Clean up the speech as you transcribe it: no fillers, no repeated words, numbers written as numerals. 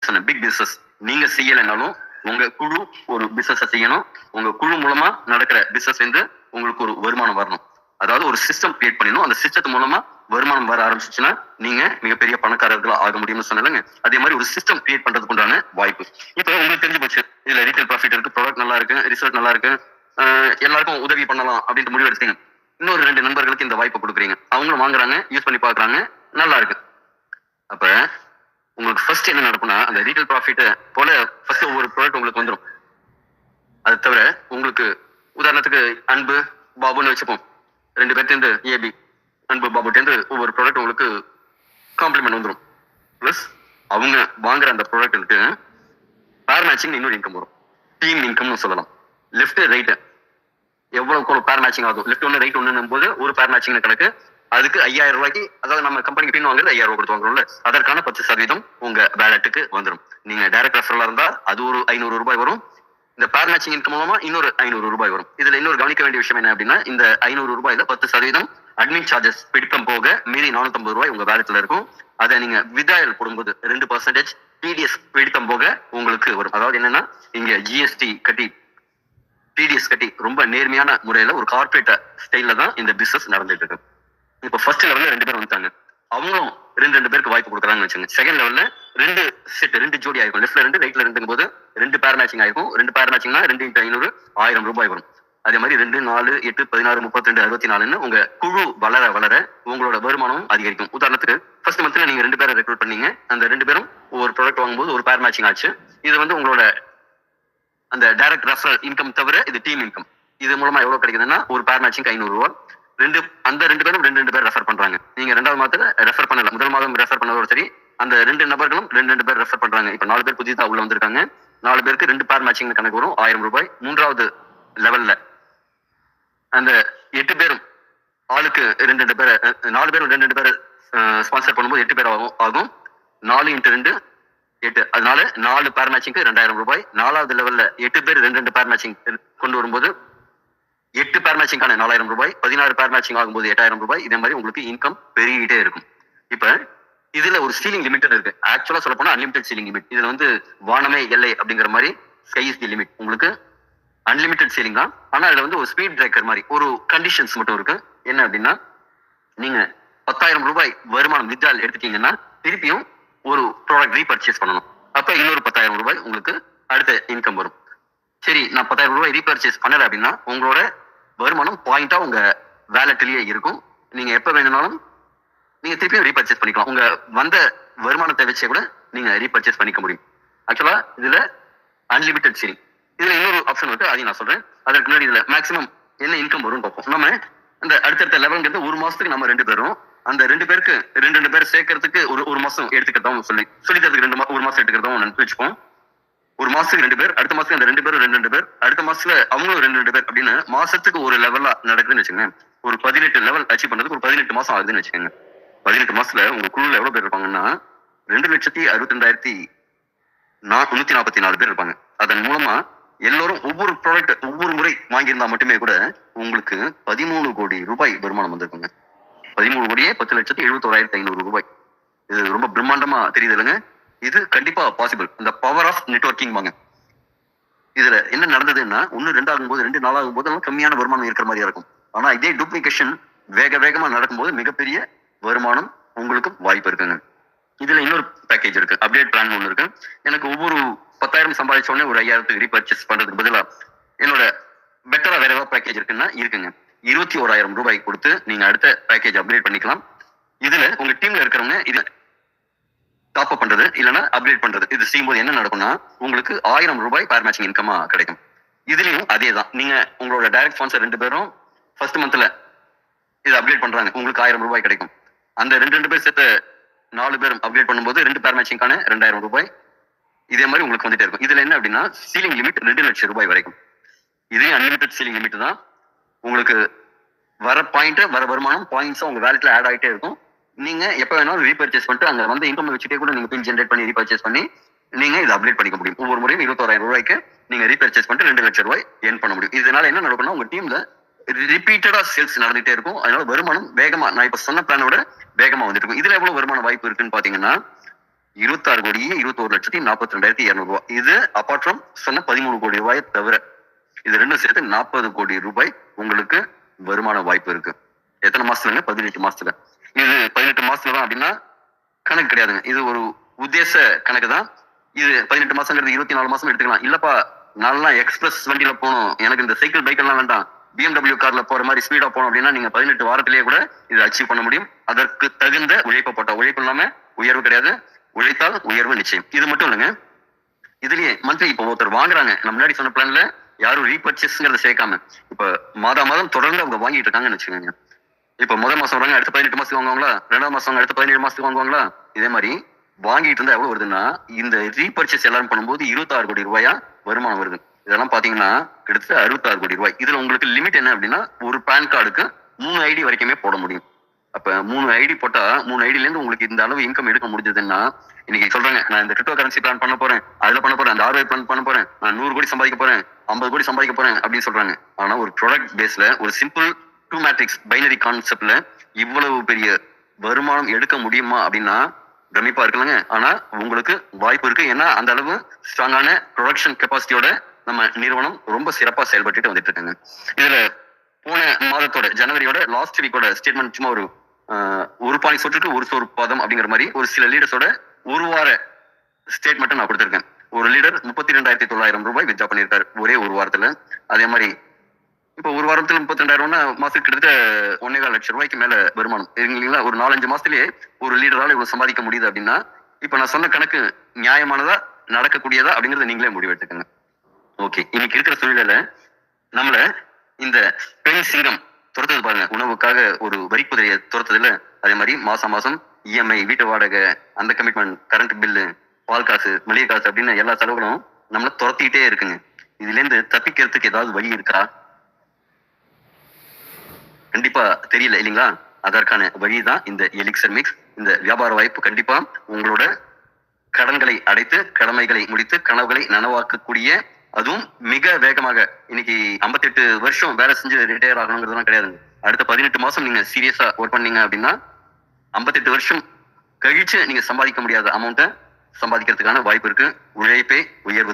சொன்ன big business நீங்க செய்யலைனாலும் உங்க குழு ஒரு பிசினஸ் செய்யணும். உங்க குழு மூலமா நடக்கிற பிசினஸ் வந்து உங்களுக்கு ஒரு வருமானம் வரணும். அதாவது ஒரு சிஸ்டம் கிரியேட் பண்ணணும். அந்த சிஸ்டத்து மூலமா வருமானம் வர ஆரம்பிச்சுன்னா நீங்க மிகப்பெரிய பணக்காரர்களா ஆக முடியும்னு சொன்னாங்க. அதே மாதிரி ஒரு சிஸ்டம் கிரியேட் பண்றதுக்கு உண்டான வாய்ப்பு இப்ப உங்களுக்கு தெரிஞ்சு போச்சு. இதுல ரீட்டைல் ப்ராஃபிட் இருக்கு, ப்ராடக்ட் நல்லா இருக்கு, ரிசல்ட் நல்லா இருக்கு, எல்லாருக்கும் உதவி பண்ணலாம் அப்படின்ட்டு முடிவு எடுத்தீங்க. இன்னொரு 2 நண்பர்களுக்கு இந்த வாய்ப்பு கொடுக்குறீங்க. அவங்களும் வாங்குறாங்க, யூஸ் பண்ணி பாக்குறாங்க, நல்லா இருக்கு. அப்ப உங்களுக்கு ஃபர்ஸ்ட் என்ன நடக்கும்னா அந்த ரீட்டைல் ப்ராஃபிட் போல ஃபர்ஸ்ட் ஒவ்வொரு ப்ராடக்ட் உங்களுக்கு வந்துடும். அது தவிர உங்களுக்கு உதாரணத்துக்கு அன்பு பாபுன்னு வச்சுப்போம். 2 பேர்ட்டேருந்து ஏபி அன்பு பாபுட்டேருந்து ஒவ்வொரு ப்ராடக்ட் உங்களுக்கு காம்ப்ளிமெண்ட் வந்துடும். பிளஸ் அவங்க வாங்குற அந்த ப்ராடக்ட்டுக்கு பேர் மேட்சிங் இன்னொரு இன்கம் வரும். டீம் இன்கம்னு சொல்லலாம். லெஃப்ட் ரைட் எவ்வளவு பேர் மேட்சிங் ஆகும், லெஃப்ட் ஒன்று ரைட் ஒன்றும் போது ஒரு பேர் மேட்சிங் கணக்கு அதுக்கு 5000 ரூபாய்க்கு, அதாவது நம்ம கம்பெனிக்கு பின் வாங்குறது 5000 ரூபாய் கொடுத்து வாங்குறோம்ல, அதற்கான 10% உங்க வேலட்டுக்கு வந்துடும். நீங்க டைரக்ட் ரெஃபரலா இருந்தா அது ஒரு 500 ரூபாய் வரும். இந்த பேர் மேட்சிங் இன்கம் மூலமா இன்னொரு 500 ரூபாய் வரும். இதுல இன்னொரு கவனிக்க வேண்டிய விஷயம் என்ன அப்படின்னா இந்த 500 ரூபாயில 10% அட்மின் சார்ஜஸ் பிடித்தம் போக மீதி 450 ரூபாய் உங்க வேலட்ல இருக்கும். அதை நீங்க வித்ட்ராயல் போடும்போது 2% டிடிஎஸ் பிடித்தம் போக உங்களுக்கு வரும். அதாவது என்னன்னா இங்க ஜிஎஸ்டி கட்டி டிடிஎஸ் கட்டி ரொம்ப நேர்மையான முறையில ஒரு கார்பரேட் ஸ்டைல்ல தான் இந்த பிசினஸ் நடந்துட்டு இருக்கு. இப்ப ஃபர்ஸ்ட் லெவல்ல 2 பேர் வந்துட்டாங்க. அவங்களும் 2 பேருக்கு வாய்ப்பு கொடுக்குறாங்கன்னு வச்சுங்க. செகண்ட் லெவல்ல 2 ஜோடி ஆயிருக்கும். லெஃப்ட்ல 2 ரைட்ல 2 போது 2 பேர் மேட்சிங் ஆயிருக்கும். 2 பேர் மேட்சிங்னா 2 × 500 1000 ரூபாய் வரும். அதே மாதிரி 2, 4, 8, 16, 32, 64 உங்க குழு வளர வளர உங்களோட வருமானம் அதிகரிக்கும். உதாரணத்துக்கு ஃபர்ஸ்ட் மந்த்ல நீங்க 2 பேரை ரெக்ரூட் பண்ணீங்க. அந்த 2 பேரும் ஒவ்வொரு ப்ராடக்ட் வாங்கும்போது ஒரு பேர் மேட்சிங் ஆச்சு. இது வந்து உங்களோட அந்த டைரக்ட் ரெஃபரல் இன்கம் தவிர இது டீம் இன்கம். இது மூலமா எவ்வளவு கிடைக்குதுன்னா ஒரு பேர் மேட்சிங் 500 ரூபாய். அந்த 2 பேரும் 2 பேர் ரெஃபர் பண்றாங்க. நீங்க 2வது மாதத்துல ரெஃபர் பண்ணல, முதல் மாதம் ரெஃபர் பண்ணதோட சரி. அந்த 2 நபர்களும் 2 பேர் ரெஃபர் பண்றாங்க. இப்ப 4 பேர் புதிதா உள்ள வந்திருக்காங்க. 4 பேருக்கு 2 பேர் மேட்சிங் கணக்கு வரும் 1000 ரூபாய். 3வது லெவல்ல அந்த 8 பேரும் ஆளுக்கு 2 பேர், 4 பேரும் 2 பேர் ஸ்பான்சர் பண்ணும்போது 8 பேர் ஆகும். 4 × 2 8. அதனால 4 பேர் மேட்சிங்க்கு 2000 ரூபாய். 4வது லெவல்ல 8 பேர் 2 பேர் மேட்சிங் கொண்டு வரும்போது 8 பேர் மேட்சிங்கான 4000 ரூபாய். 16 பேர் மேட்சிங் ஆகும்போது 8000 ரூபாய். இதே மாதிரி உங்களுக்கு இன்கம் பெருகிட்டே இருக்கும். இப்ப இதுல ஒரு சீலிங் லிமிட் இருக்கு. ஆக்சுவலா சொல்ல போனா அன்லிமிடெட் சீலிங் லிமிட். இதுல வந்து வானமே எல்லை அப்படிங்கிற மாதிரி ஸ்கை இஸ் தி லிமிட். உங்களுக்கு அன்லிமிடெட் சீலிங் தான். ஆனா இதுல வந்து ஒரு ஸ்பீட் பிரேக்கர் மாதிரி ஒரு கண்டிஷன்ஸ் மட்டும் இருக்கு. என்ன அப்படின்னா நீங்க 10000 ரூபாய் வருமானம் வித்ட்ரால் எடுத்துட்டீங்கன்னா திருப்பியும் ஒரு ப்ராடக்ட் ரீபர்ச்சேஸ் பண்ணணும். அப்ப இன்னொரு 10000 ரூபாய் உங்களுக்கு அடுத்த இன்கம் வரும். சரி, நான் 10000 ரூபாய் ரீபர்ச்சேஸ் பண்ணல அப்படின்னா உங்களோட வருமானம் பாயிண்டா உங்க வேலட்லயே இருக்கும். நீங்க எப்ப வேணும்னாலும் நீங்க திருப்பியும் ரீபர்ச்சேஸ் பண்ணிக்கலாம். உங்க வந்த வருமானத்தை வச்சே கூட நீங்க ரீபர்ச்சேஸ் பண்ணிக்க முடியும். ஆக்சுவலா இதுல அன்லிமிட்டெட் சீலிங். இதுல இன்னொரு ஆப்ஷன் இருக்கு, அதையும் நான் சொல்றேன். அதற்கு முன்னாடி இதுல மேக்ஸிமம் என்ன இன்கம் வரும்னு பார்ப்போம். நம்ம அந்த அடுத்தடுத்த லெவல்ங்கிறது ஒரு மாசத்துக்கு நம்ம 2 பேரும் அந்த 2 பேருக்கு 2 பேர் சேர்க்கறதுக்கு ஒரு மாசம் எடுத்துக்கிறதும் சொல்லி தரதுக்கு ஒரு மாசம் எடுத்துக்கிறதும் வச்சுப்போம். ஒரு மாசத்துக்கு 2 பேர், அடுத்த மாசத்துக்கு அந்த 2 பேரும் 2 பேர், அடுத்த மாசத்துல அவங்களும் 2 பேர் அப்படின்னு மாசத்துக்கு ஒரு லெவலா நடக்குதுன்னு வச்சுக்கோங்க. ஒரு 18 லெவல் அச்சீவ் பண்றதுக்கு ஒரு 18 மாசம் ஆகுதுன்னு வச்சுக்கோங்க. 18 மாசத்துல உங்க குழுல எவ்வளவு பேர் இருப்பாங்கன்னா 2,62,144 பேர் இருப்பாங்க. அதன் மூலமா எல்லாரும் ஒவ்வொரு ப்ராடக்ட் ஒவ்வொரு முறை வாங்கியிருந்தா மட்டுமே கூட உங்களுக்கு 13 கோடி ரூபாய் வருமானம் வந்திருக்குங்க. 13 கோடியே 10,71,500 ரூபாய். இது ரொம்ப பிரம்மாண்டமா தெரியுது இல்லைங்க? இது கண்டிப்பா பாசிபிள். இந்த பவர் ஆஃப் நெட்வொர்க்கிங் வாங்க. இதுல என்ன நடந்ததுன்னா 1, 2 ஆகும்போது 2, 4 ஆகும்போது கம்மியான வருமானம் இருக்கிற மாதிரியா இருக்கும். ஆனா இதே டூப்ளிகேஷன் வேகமா நடக்கும்போது மிகப்பெரிய வருமானம் உங்களுக்கு வாய்ப்பு இருக்குங்க. இதுல இன்னொரு பேக்கேஜ் இருக்கு, அப்டேட் பிளான் ஒண்ணு இருக்கு. எனக்கு ஒவ்வொரு 10,000 சம்பாதிச்ச உடனே ஒரு 5000 ரீபர்ச்சேஸ் பண்றதுக்கு பதிலா என்னோட பெட்டரா வேற ஏதாவது பேக்கேஜ் இருக்குன்னா இருக்குங்க. 21,000 ரூபாய் கொடுத்து நீங்க அடுத்த பேக்கேஜ் அப்டேட் பண்ணிக்கலாம். இதுல உங்க டீம்ல இருக்கிறவங்க இது டாப் அப் பண்றது இல்லைன்னா அப்டேட் பண்றது இது செய்யும்போது என்ன நடக்கும்னா உங்களுக்கு 1000 ரூபாய் பேர் மேட்சிங் இன்கமா கிடைக்கும். இதுலயும் அதே தான். நீங்க உங்களோட டைரக்ட் ஸ்பான்சர் 2 பேரும் ஃபர்ஸ்ட் மந்த்ல இது அப்டேட் பண்றாங்க, உங்களுக்கு 1000 ரூபாய் கிடைக்கும். அந்த 2 பேர் சேர்த்து 4 பேரும் அப்டேட் பண்ணும்போது 2 பேர் மேட்சிங்கான 2000 ரூபாய் இதே மாதிரி உங்களுக்கு வந்துட்டே இருக்கும். இதுல என்ன அப்படின்னா சீலிங் லிமிட் 2 லட்சம் ரூபாய் வரைக்கும். இதே அன்லிமிட்டட் சீலிங் லிமிட் தான். உங்களுக்கு வர பாயிண்ட் வர வருமானம் பாயிண்ட்ஸா உங்க வேலட்ல ஆட் ஆகிட்டே இருக்கும். நீங்க எப்ப வேணாலும் ரீபர்ச்சேஸ் பண்ணிட்டு அங்க வந்து இன்கம் வச்சுட்டே கூட நீங்க பின் ஜென்ரேட் பண்ணி ரீபர்ச்சேஸ் பண்ணி நீங்க இதை அப்டேட் பண்ணிக்க முடியும். ஒவ்வொரு முறையும் 21,000 ரூபாய்க்கு நீங்க ரீபர்ச்சேஸ் பண்ணிட்டு 2 லட்சம் ரூபாய் ஏர்ன் பண்ண முடியும். இதனால என்ன நடக்கும்னா உங்க டீம்ல ரிப்பீட்டடா சேல்ஸ் நடந்துட்டே இருக்கும். அதனால வருமானம் வேகமா நான் இப்ப சொன்ன பிளானோட வேகமா வந்துட்டு இருக்கும். இதுல எவ்வளவு வருமான வாய்ப்பு இருக்குன்னு பாத்தீங்கன்னா 26 கோடியே 21,42,200 ரூபாய். இது அப்பார்ட் ஃப்ரம் சொன்ன 13 கோடி ரூபாயை தவிர இது ரெண்டும் சேர்த்து 40 கோடி ரூபாய் உங்களுக்கு வருமான வாய்ப்பு இருக்கு. எத்தனை மாசத்துலங்க? 18 மாசத்துல. இது 18 மாசத்துல தான் அப்படின்னா கணக்கு கிடையாதுங்க. இது ஒரு உத்தேச கணக்கு தான். இது 18 மாசங்கிறது 24 மாசம் எடுத்துக்கலாம். இல்லப்பா நான்லாம் எக்ஸ்பிரஸ் வண்டியில போகணும், எனக்கு இந்த சைக்கிள் பைக் எல்லாம் வேண்டாம், BMW கார்ல போற மாதிரி ஸ்பீடா போகணும் அப்படின்னா நீங்க 18 வாரத்திலேயே கூட இதை அச்சீவ் பண்ண முடியும். அதற்கு தகுந்த உழைப்பு போட்டா உழைப்பு இல்லாம உயர்வு கிடையாது, உழைத்தால் உயர்வு நிச்சயம். இது மட்டும் இல்லைங்க, இதுலயே மந்த்லி இப்போ ஒருத்தர் வாங்குறாங்க, நம்ம முன்னாடி சொன்ன பிளான்ல யாரும் ரீபர்ச்சேஸ்ங்கிறத சேர்க்காம இப்ப மாதம் தொடர்ந்து அவங்க வாங்கிட்டு இருக்காங்கன்னு வச்சுக்கோங்க. இப்ப முதல் மாசம் வராங்க, அடுத்த 18 மாசத்துக்கு வாங்குவாங்களா, 2வது மாசம் அடுத்த 17 மாசத்துக்கு வாங்குவாங்களா, இதே மாதிரி வாங்கிட்டு இருந்தா எவ்வளவு வருதுன்னா இந்த ரீபர்ச்சேஸ் எல்லாரும் பண்ணும்போது 26 கோடி ரூபாயா வருமானம் வருது. இதெல்லாம் பாத்தீங்கன்னா கிட்டத்தட்ட 66 கோடி ரூபாய். இதுல உங்களுக்கு லிமிட் என்ன அப்படின்னா ஒரு பேன் கார்டுக்கு 3 ஐடி வரைக்குமே போட முடியும். அப்ப 3 ஐடி போட்டா 3 ஐடில இருந்து உங்களுக்கு இந்த அளவு இன்கம் எடுக்க முடிஞ்சதுன்னா இன்னைக்கு சொல்றாங்க நான் இந்த கிரிப்டோ கரன்சி பிளான் பண்ண போறேன், அதுல பண்ண போறேன், அந்த ROI பிளான் பண்ண போறேன், நான் 100 கோடி சம்பாதிக்க போறேன், 50 கோடி சம்பாதிக்க போறேன் அப்படின்னு சொல்றாங்க. ஆனா ஒரு ப்ராடக்ட் பேஸ்ல ஒரு சிம்பிள் 2 மேட்ரிக்ஸ் பைனரி கான்செப்ட்ல இவ்வளவு பெரிய வருமானம் எடுக்க முடியுமா அப்படின்னா பிரமிப்பா இருக்குல்லங்க. ஆனா உங்களுக்கு வாய்ப்பு இருக்கு. ஏன்னா அந்த அளவு ஸ்ட்ராங்கான ப்ரொடக்ஷன் கெப்பாசிட்டியோட நம்ம நிறுவனம் ரொம்ப சிறப்பா செயல்பட்டு வந்துட்டு இருக்காங்க. இதுல போன மாதத்தோட ஜனவரியோட லாஸ்ட் வீக்கோட ஸ்டேட்மெண்ட் சும்மா ஒரு பானி சொட்டுக்கு ஒரு சோறு பாதம் அப்படிங்கிற மாதிரி ஒரு சில லீடர்ஸோட ஒரு வார ஸ்டேட்மெண்ட் நான் கொடுத்திருக்கேன். ஒரு லீடர் 32,900 ரூபாய் வித்ட்ரா பண்ணியிருக்காரு ஒரே ஒரு வாரத்துல. அதே மாதிரி இப்ப ஒரு வாரத்துல 32,000 மாசத்துக்கு கிட்டத்தட்ட 1.25 லட்சம் ரூபாய்க்கு மேல வருமானம் இல்லைங்களா. ஒரு 4-5 மாசத்துலயே ஒரு லீடரால இவ்வளவு சம்பாதிக்க முடியுது அப்படின்னா இப்ப நான் சொன்ன கணக்கு நியாயமானதா நடக்கக்கூடியதா அப்படிங்கறத நீங்களே முடிவெடுத்துக்கங்க. ஓகே, இன்னைக்கு இருக்கிற சூழ்நிலையில நம்மள இந்த பெண் சிங்கம் துரத்துது பாருங்க, உணவுக்காக ஒரு வரி குதிரையை துரத்துதுல, அதே மாதிரி மாசம் EMI, வீட்டு வாடகை, அந்த கமிட்மெண்ட், கரண்ட் பில்லு, பால் காசு, மளிகை காசு அப்படின்னு எல்லா செலவுகளும் நம்மள துரத்திட்டே இருக்குங்க. இதுல இருந்து தப்பிக்கிறதுக்கு ஏதாவது வழி இருக்கா? கண்டிப்பா தெரியல இல்லைங்களா. அதற்கான வழிதான் இந்த எலிக்சர் மிக்ஸ். இந்த வியாபார வாய்ப்பு கண்டிப்பா உங்களோட கடன்களை அடைத்து கடமைகளை முடித்து கனவுகளை நனவாக்கக்கூடிய, அதுவும் மிக வேகமாக. இன்னைக்கு 58 வருஷம் வேலை செஞ்சு ரிட்டையர் ஆகணுங்கிறதுலாம் கிடையாதுங்க. அடுத்த 18 மாசம் நீங்க சீரியஸா ஒர்க் பண்ணீங்க அப்படின்னா 58 வருஷம் கழிச்சு நீங்க சம்பாதிக்க முடியாத அமௌண்ட்டை சம்பாதிக்கிறதுக்கான வாய்ப்பு இருக்கு. உழைப்பே உயர்வு